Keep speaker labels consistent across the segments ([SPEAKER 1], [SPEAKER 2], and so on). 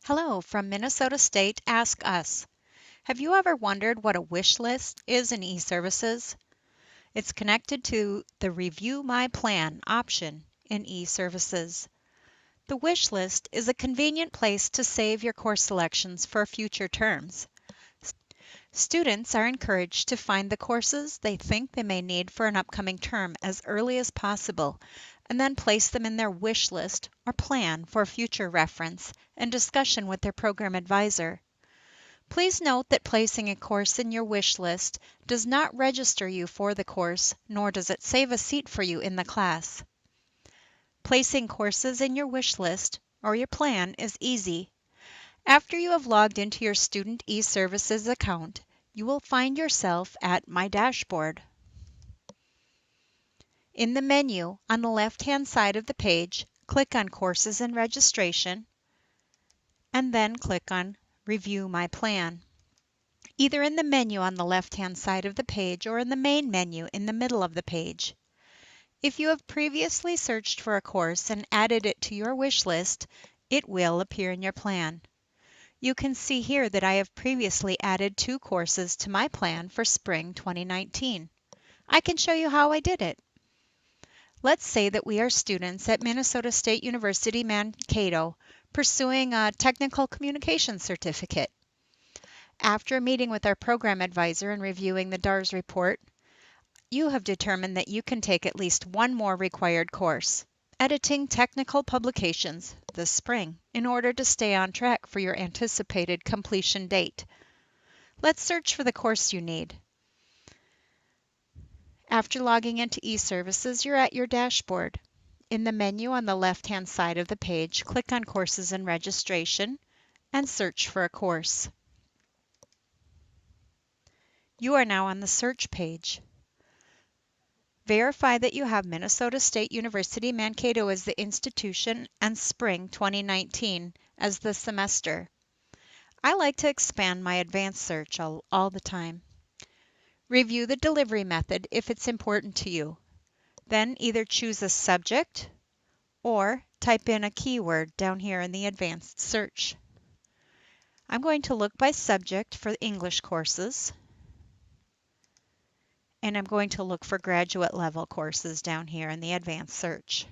[SPEAKER 1] Hello from Minnesota State Ask Us. Have you ever wondered what a wish list is in eServices? It's connected to the Review My Plan option in eServices. The wish list is a convenient place to save your course selections for future terms. Students are encouraged to find the courses they think they may need for an upcoming term as early as possible, and then place them in their wish list or plan for future reference and discussion with their program advisor. Please note that placing a course in your wish list does not register you for the course, nor does it save a seat for you in the class. Placing courses in your wish list or your plan is easy. After you have logged into your Student eServices account, you will find yourself at My Dashboard. In the menu on the left-hand side of the page, click on Courses and Registration, and then click on Review My Plan. Either in the menu on the left-hand side of the page or in the main menu in the middle of the page. If you have previously searched for a course and added it to your wish list, it will appear in your plan. You can see here that I have previously added 2 courses to my plan for spring 2019. I can show you how I did it. Let's say that we are students at Minnesota State University Mankato pursuing a technical communication certificate. After a meeting with our program advisor and reviewing the DARS report, you have determined that you can take at least one more required course, editing technical publications, this spring, in order to stay on track for your anticipated completion date. Let's search for the course you need. After logging into eServices, you're at your dashboard. In the menu on the left-hand side of the page, click on Courses and Registration and search for a course. You are now on the search page. Verify that you have Minnesota State University Mankato as the institution and spring 2019 as the semester. I like to expand my advanced search all the time. Review the delivery method if it's important to you. Then either choose a subject or type in a keyword down here in the advanced search. I'm going to look by subject for English courses. And I'm going to look for graduate level courses down here in the advanced search.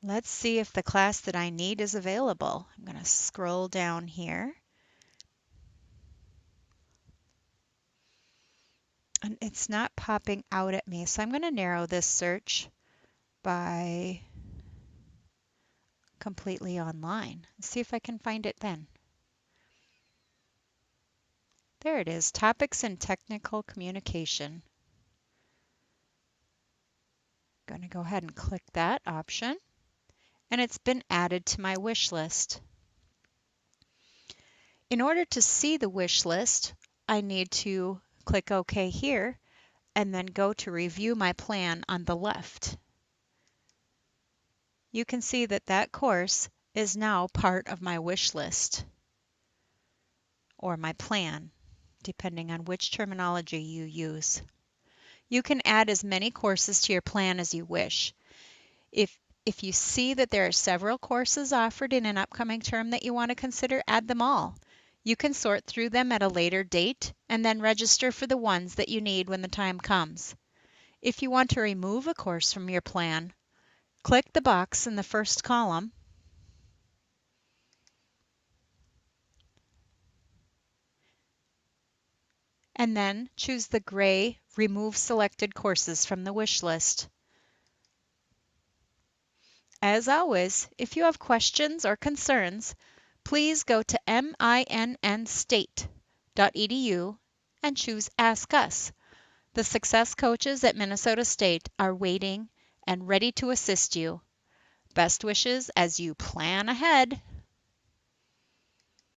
[SPEAKER 1] Let's see if the class that I need is available. I'm going to scroll down here. And it's not popping out at me, so I'm going to narrow this search by completely online. See if I can find it then. There it is, Topics in Technical Communication. I'm going to go ahead and click that option, and it's been added to my wish list. In order to see the wish list, I need to click OK here and then go to Review My Plan on the left. You can see that that course is now part of my wish list or my plan, depending on which terminology you use. You can add as many courses to your plan as you wish. If you see that there are several courses offered in an upcoming term that you want to consider, add them all. You can sort through them at a later date and then register for the ones that you need when the time comes. If you want to remove a course from your plan, click the box in the first column and then choose the gray Remove Selected Courses from the wish list. As always, if you have questions or concerns, please go to minnstate.edu and choose Ask Us. The success coaches at Minnesota State are waiting and ready to assist you. Best wishes as you plan ahead.